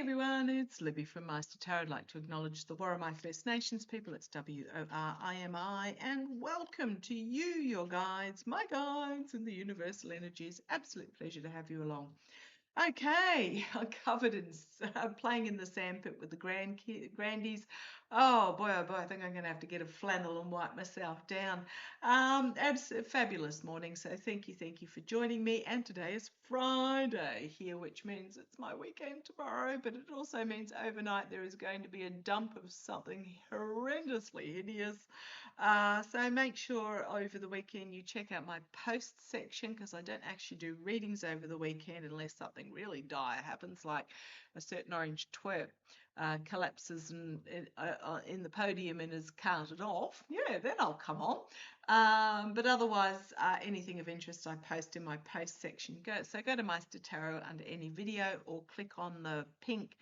everyone, it's Libby from Maighstir Tarot. I'd like to acknowledge the Warramai First Nations people. It's WORIMI, and welcome to you, your guides, my guides, and the universal energies. Absolute pleasure to have you along. Okay, I'm covered in playing in the sandpit with the grandies. Oh boy, I think I'm going to have to get a flannel and wipe myself down. Fabulous morning. So thank you for joining me. And today is Friday here, which means it's my weekend tomorrow. But it also means overnight there is going to be a dump of something horrendously hideous. So make sure over the weekend you check out my post section, because I don't actually do readings over the weekend unless something really dire happens, like a certain orange twerp collapses in the podium and is carted off. Yeah, then I'll come on. But otherwise, anything of interest I post in my post section. Go to Maighstir Tarot under any video, or click on the pink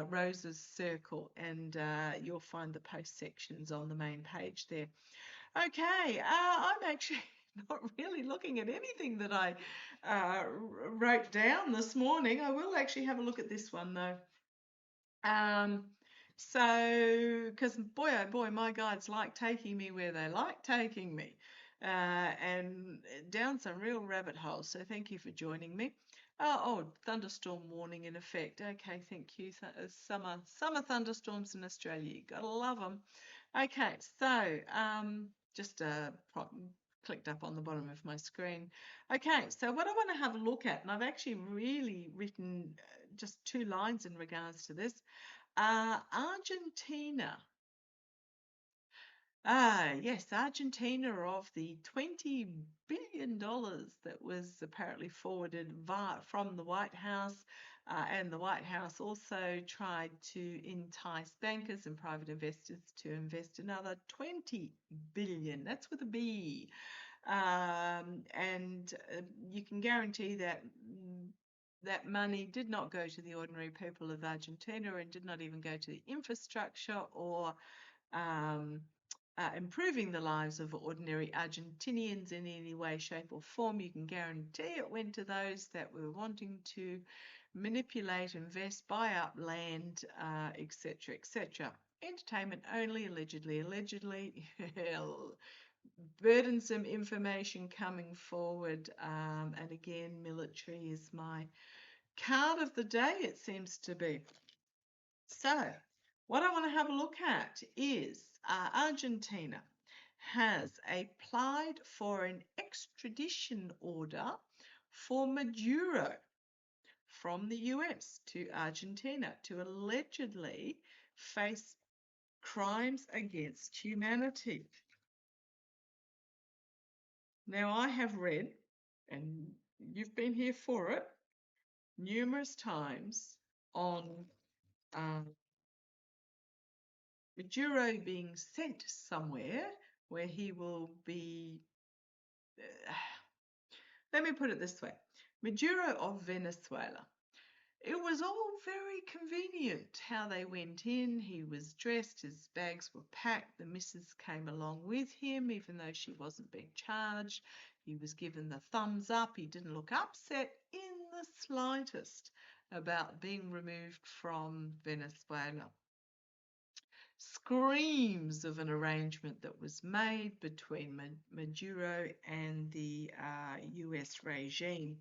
Rose's circle, and you'll find the post sections on the main page there. Okay, I'm actually not really looking at anything that I wrote down this morning. I will actually have a look at this one though. So, because boy oh boy, my guides like taking me where they like taking me, and down some real rabbit holes. So thank you for joining me. Oh, thunderstorm warning in effect. Okay, thank you. Summer thunderstorms in Australia. You gotta love them. Okay, so just clicked up on the bottom of my screen. Okay, so what I want to have a look at, and I've actually really written just 2 lines in regards to this. Argentina. Yes, Argentina, of the $20 billion that was apparently forwarded from the White House, and the White House also tried to entice bankers and private investors to invest another $20 billion. That's with a B. And you can guarantee that that money did not go to the ordinary people of Argentina, and did not even go to the infrastructure or improving the lives of ordinary Argentinians in any way, shape or form. You can guarantee it went to those that were wanting to manipulate, invest, buy up land, etc., etc. Entertainment only, allegedly. Burdensome information coming forward, and again, military is my card of the day, it seems to be. So what I want to have a look at is Argentina has applied for an extradition order for Maduro from the US to Argentina to allegedly face crimes against humanity. Now, I have read, and you've been here for it, numerous times on Maduro being sent somewhere where he will be, let me put it this way, Maduro of Venezuela. It was all very convenient how they went in. He was dressed, his bags were packed, the missus came along with him, even though she wasn't being charged. He was given the thumbs up. He didn't look upset in the slightest about being removed from Venezuela. Screams of an arrangement that was made between Maduro and the US regime.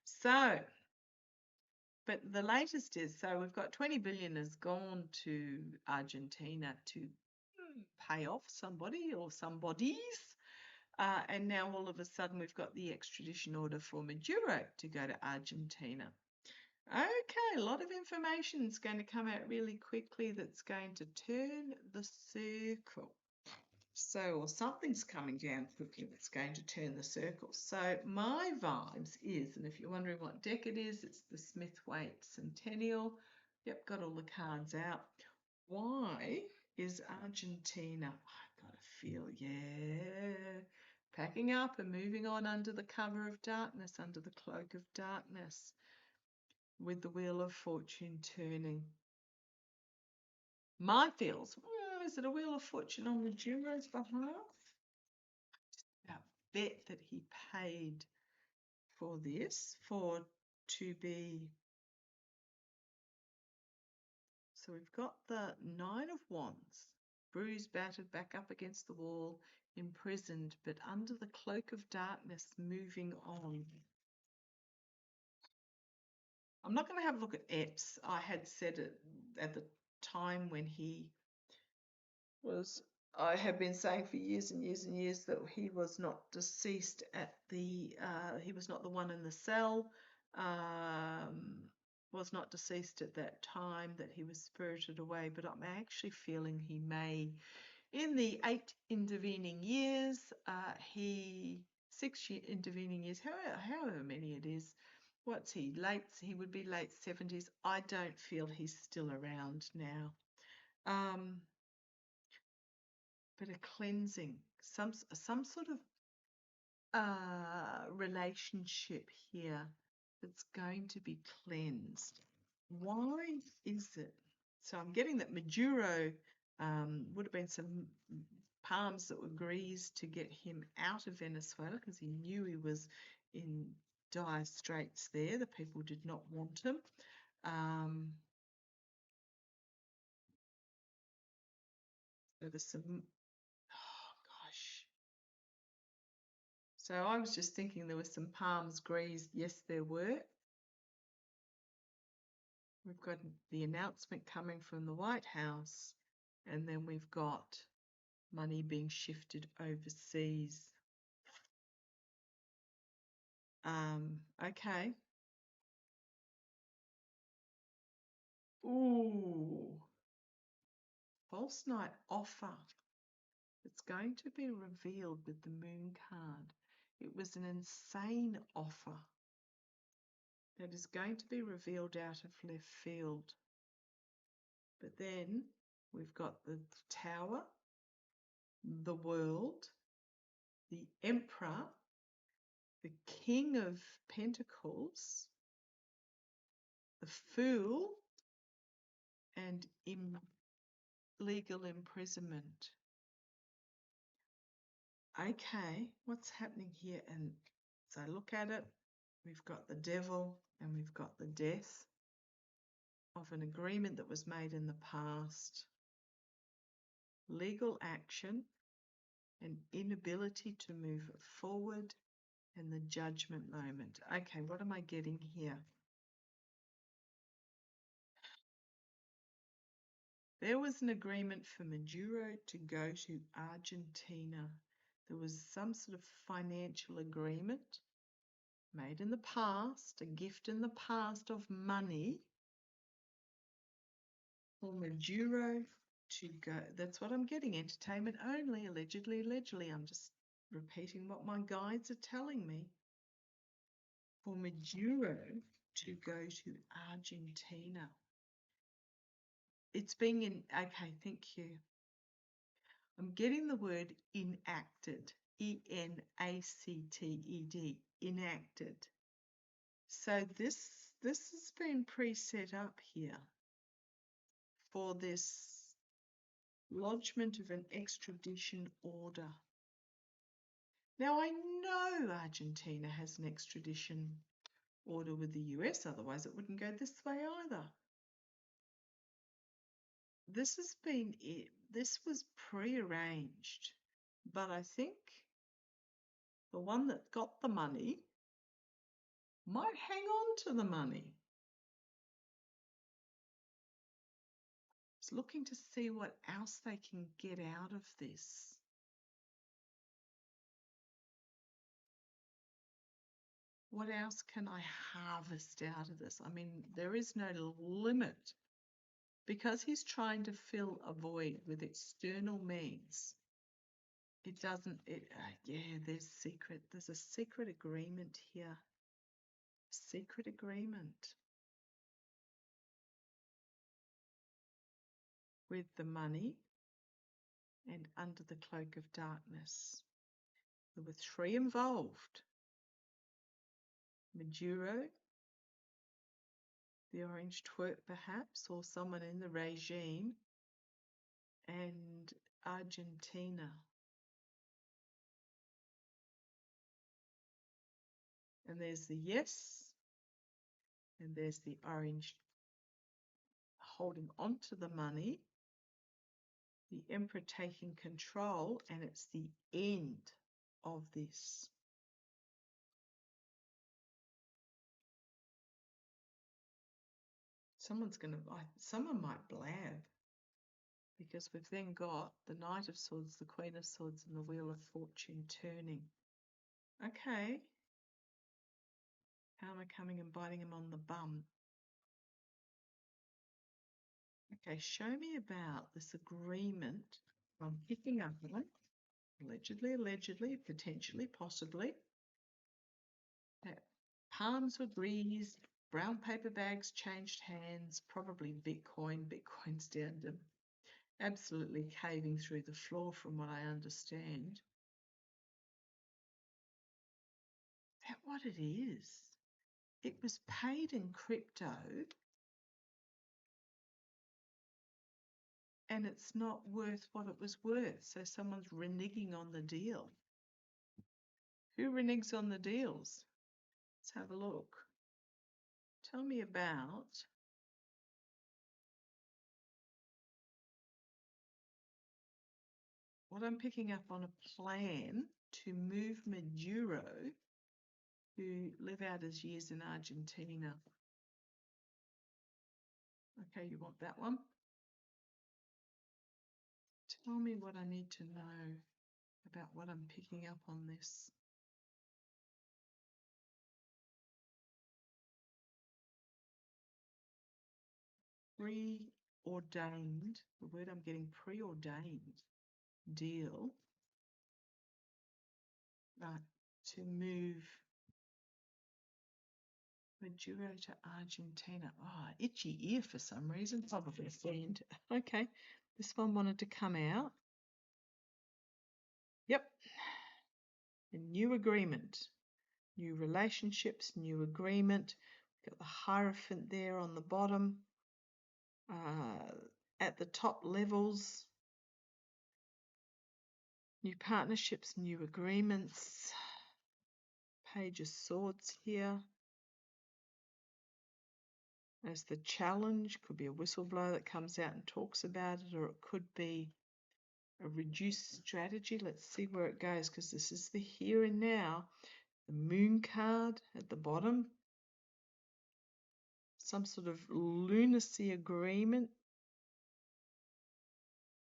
So, but the latest is, so we've got 20 billion has gone to Argentina to pay off somebody or somebodies. And now all of a sudden we've got the extradition order for Maduro to go to Argentina. Okay, a lot of information is going to come out really quickly that's going to turn the circle. So, or something's coming down quickly that's going to turn the circle. So my vibes is, and if you're wondering what deck it is, it's the Smith-Waite Centennial. Yep, got all the cards out. Why is Argentina, I've got a feel, yeah, packing up and moving on under the cover of darkness, under the cloak of darkness, with the Wheel of Fortune turning. My feels, is it a Wheel of Fortune on Maduro's behalf? I bet that he paid for this, to be So we've got the Nine of Wands, bruised, battered, back up against the wall, imprisoned, but under the cloak of darkness, moving on. I'm not going to have a look at Epps. I had said it at the time when he was, I have been saying for years and years and years that he was not deceased at the, he was not the one in the cell, was not deceased at that time, that he was spirited away, but I'm actually feeling he may, in the 8 intervening years, 6 intervening years, however many it is, what's he, he would be late 70s. I don't feel he's still around now. But a cleansing, some sort of relationship here that's going to be cleansed. Why is it? So I'm getting that Maduro would have been some palms that were greased to get him out of Venezuela because he knew he was in dire straits there. The people did not want him. There was some, oh gosh. So I was just thinking there were some palms greased. Yes, there were. We've got the announcement coming from the White House, and then we've got money being shifted overseas. Okay. Ooh. False night offer. It's going to be revealed with the moon card. It was an insane offer that is going to be revealed out of left field. But then we've got the Tower, the World, the Emperor, the King of Pentacles, the Fool, and legal imprisonment. Okay, what's happening here? And as I look at it, we've got the Devil and we've got the death of an agreement that was made in the past, legal action, an inability to move forward, and the judgment moment. Okay, what am I getting here? There was an agreement for Maduro to go to Argentina. There was some sort of financial agreement made in the past, a gift in the past of money for Maduro to go. That's what I'm getting. Entertainment only, allegedly, allegedly. I'm just repeating what my guides are telling me. For Maduro to go to Argentina. It's being in, okay, thank you. I'm getting the word enacted, E-N-A-C-T-E-D, enacted. So this has been pre-set up here for this lodgement of an extradition order. Now I know Argentina has an extradition order with the US, otherwise it wouldn't go this way either. This was pre-arranged, but I think the one that got the money might hang on to the money. It's looking to see what else they can get out of this. What else can I harvest out of this? I mean, there is no limit. Because he's trying to fill a void with external means, it doesn't, yeah, there's a secret agreement here. Secret agreement. With the money and under the cloak of darkness. There were 3 involved. Maduro, the orange twerp perhaps, or someone in the regime, and Argentina. And there's the yes, and there's the orange holding on to the money, the Emperor taking control, and it's the end of this. Someone might blab, because we've then got the Knight of Swords, the Queen of Swords, and the Wheel of Fortune turning. Okay. Karma coming and biting him on the bum. Okay, show me about this agreement I'm picking up on. Allegedly, potentially, possibly. That palms were greased, brown paper bags changed hands, probably Bitcoin. Bitcoin's down to absolutely caving through the floor from what I understand. Is that what it is? It was paid in crypto and it's not worth what it was worth. So someone's reneging on the deal. Who reneges on the deals? Let's have a look. Tell me about what I'm picking up on a plan to move Maduro, who live out his years in Argentina. Okay, you want that one? Tell me what I need to know about what I'm picking up on this. Preordained, the word I'm getting, preordained deal, right, to move Maduro to Argentina. Oh, itchy ear for some reason, probably sand. Okay, this one wanted to come out. Yep, a new agreement, new relationships, new agreement. We've got the Hierophant there on the bottom. At the top levels, new partnerships, new agreements. Page of Swords here as the challenge. Could be a whistleblower that comes out and talks about it, or it could be a reduced strategy. Let's see where it goes, because this is the here and now. The Moon card at the bottom. Some sort of lunacy agreement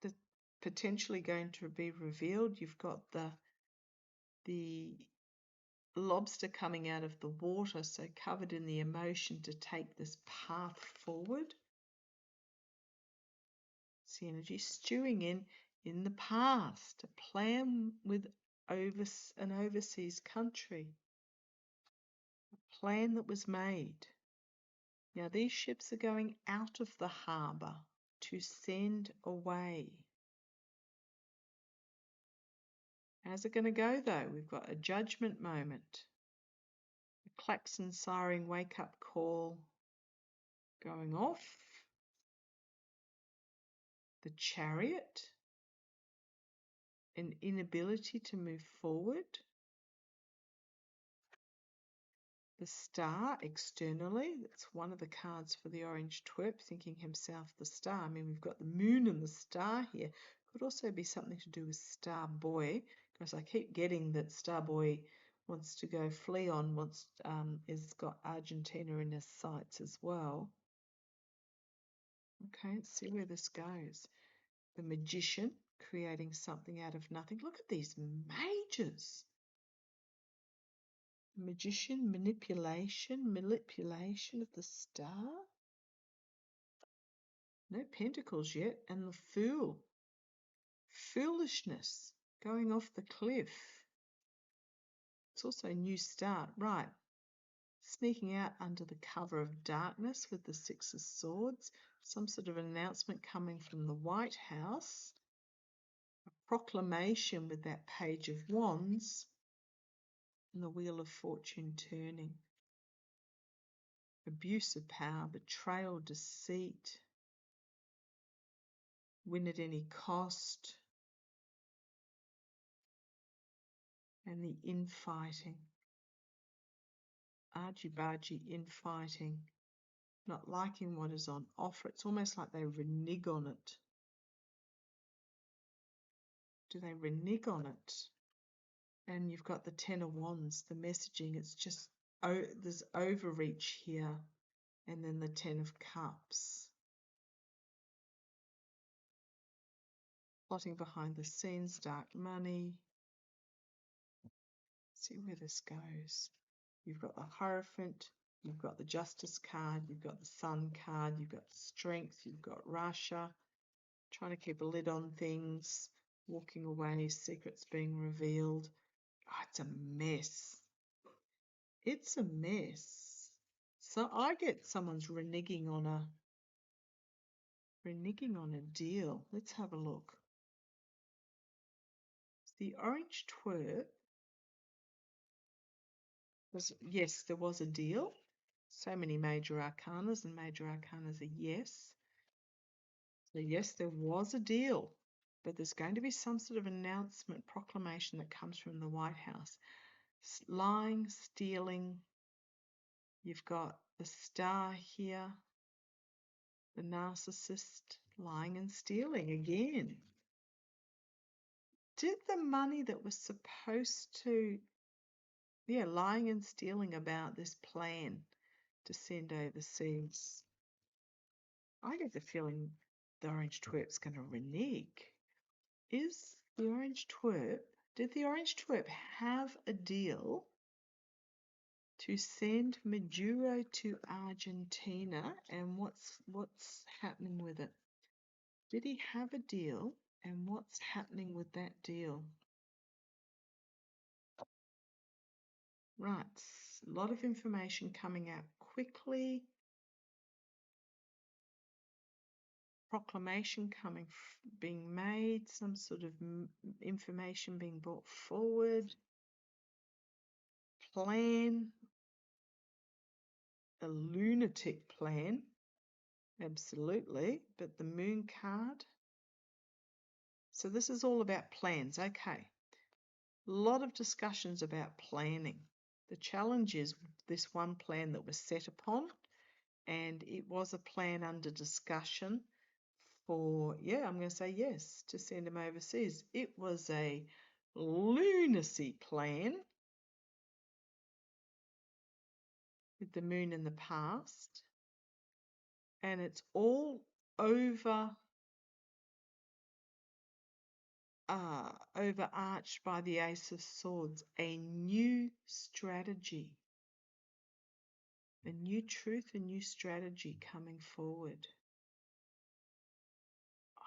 that's potentially going to be revealed. You've got the lobster coming out of the water, so covered in the emotion to take this path forward. It's the energy stewing in the past, a plan with an overseas country, a plan that was made. Now these ships are going out of the harbour to send away. How's it going to go though? We've got a judgment moment, a klaxon siren wake up call going off, the Chariot, an inability to move forward, the Star externally, that's one of the cards for the orange twerp, thinking himself the star. I mean, we've got the Moon and the Star here. Could also be something to do with Star Boy, because I keep getting that Star Boy wants to go flee on, is got Argentina in his sights as well. Okay, let's see where this goes. The Magician, creating something out of nothing. Look at these mages. Magician, manipulation of the Star. No pentacles yet. And the Fool. Foolishness, going off the cliff. It's also a new start. Right. Sneaking out under the cover of darkness with the Six of Swords. Some sort of announcement coming from the White House. A proclamation with that Page of Wands. And the Wheel of Fortune turning. Abuse of power, betrayal, deceit. Win at any cost. And the infighting. Argy-bargy infighting. not liking what is on offer. It's almost like they renege on it. Do they renege on it? And you've got the Ten of Wands, the messaging. It's just, there's overreach here. And then the Ten of Cups. Plotting behind the scenes, dark money. See where this goes. You've got the Hierophant, you've got the Justice card, you've got the Sun card, you've got Strength, you've got Russia, trying to keep a lid on things, walking away, secrets being revealed. Oh, it's a mess. It's a mess. So I get someone's reneging on a deal. Let's have a look. The orange twerp. Yes, there was a deal. So many major arcanas, and major arcanas are yes. So yes, there was a deal, but there's going to be some sort of announcement, proclamation that comes from the White House. Lying, stealing. You've got the Star here, the narcissist, lying and stealing again. Did the money that was supposed to, lying and stealing about this plan to send overseas. I get the feeling the orange twerp's going to renege. Is the orange twerp, did the orange twerp have a deal to send Maduro to Argentina, and what's happening with it? Did he have a deal, and what's happening with that deal? Right, a lot of information coming out quickly. Proclamation being made, some sort of information being brought forward. Plan, a lunatic plan, absolutely, but the Moon card. So this is all about plans, okay. A lot of discussions about planning. The challenge is this one plan that was set upon, and it was a plan under discussion for, I'm going to say yes, to send him overseas. It was a lunacy plan with the Moon in the past, and it's all overarched by the Ace of Swords, a new strategy, a new truth, a new strategy coming forward.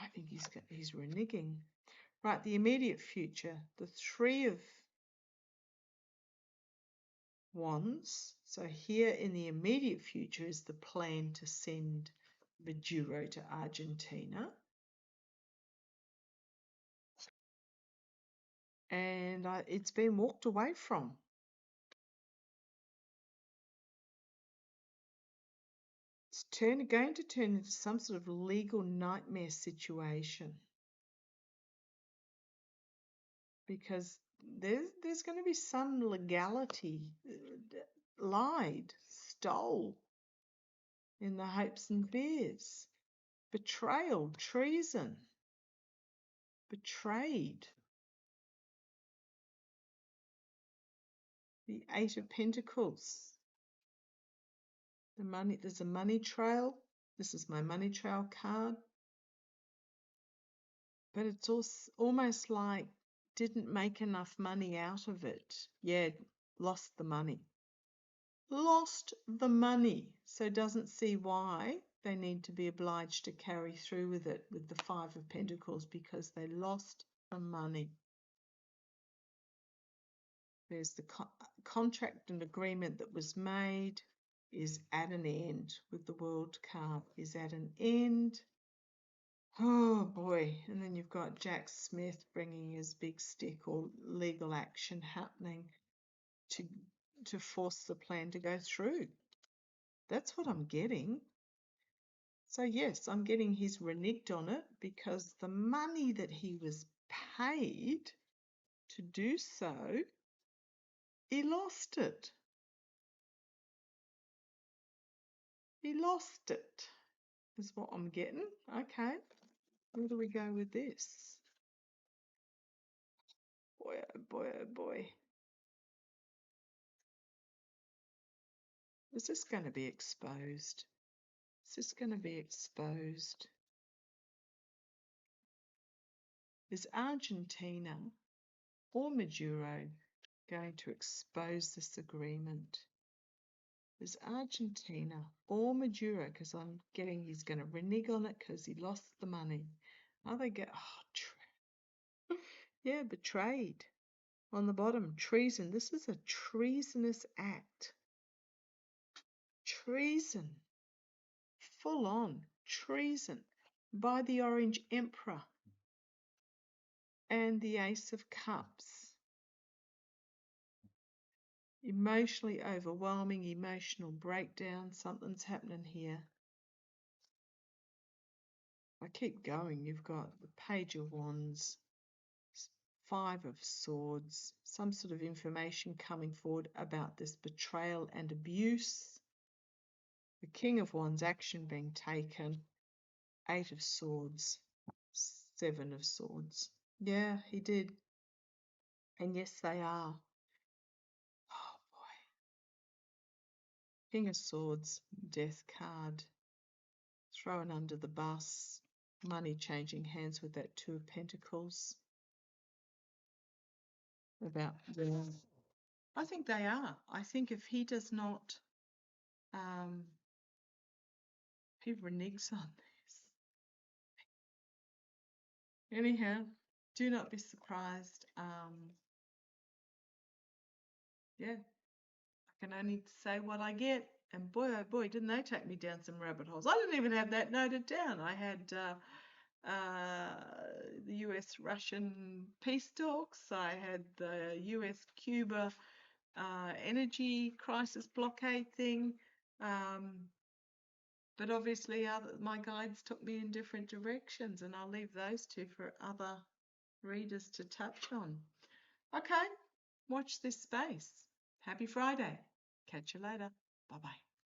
I think he's reneging. Right, the immediate future, the Three of Wands. So here in the immediate future is the plan to send Maduro to Argentina. And it's been walked away from. It's going to turn into some sort of legal nightmare situation. Because there's going to be some legality lied, stole in the hopes and fears. Betrayal, treason, betrayed. The Eight of Pentacles. The money, there's a money trail. This is my money trail card. But it's almost like didn't make enough money out of it. Yeah, lost the money. Lost the money. So doesn't see why they need to be obliged to carry through with it with the Five of Pentacles, because they lost the money. There's the contract and agreement that was made is at an end with the World card, is at an end. Oh boy. And then you've got Jack Smith bringing his big stick, or legal action happening to force the plan to go through. That's what I'm getting. So yes, I'm getting he's reneged on it, because the money that he was paid to do so, he lost it. He lost it, is what I'm getting. Okay, where do we go with this? Boy, oh boy, oh boy. Is this going to be exposed? Is this going to be exposed? Is Argentina or Maduro going to expose this agreement? Is Argentina or Maduro, because I'm getting he's going to renege on it because he lost the money. Are they yeah, betrayed. On the bottom, treason. This is a treasonous act. Treason. Full on treason by the Orange Emperor and the Ace of Cups. Emotionally overwhelming, emotional breakdown. Something's happening here. I keep going. You've got the Page of Wands, Five of Swords, some sort of information coming forward about this betrayal and abuse. The King of Wands, action being taken. Eight of Swords, Seven of Swords. Yeah, he did. And yes, they are. Oh boy. King of Swords, Death card. Thrown under the bus. Money changing hands with that Two of Pentacles. About the... I think they are. I think if he does not, he reneges on this. Anyhow, do not be surprised. Yeah, I can only say what I get. And boy, oh boy, didn't they take me down some rabbit holes. I didn't even have that noted down. I had the US-Russian peace talks. I had the US-Cuba energy crisis blockade thing. But obviously my guides took me in different directions, and I'll leave those two for other readers to touch on. Okay, watch this space. Happy Friday. Catch you later. Bye-bye.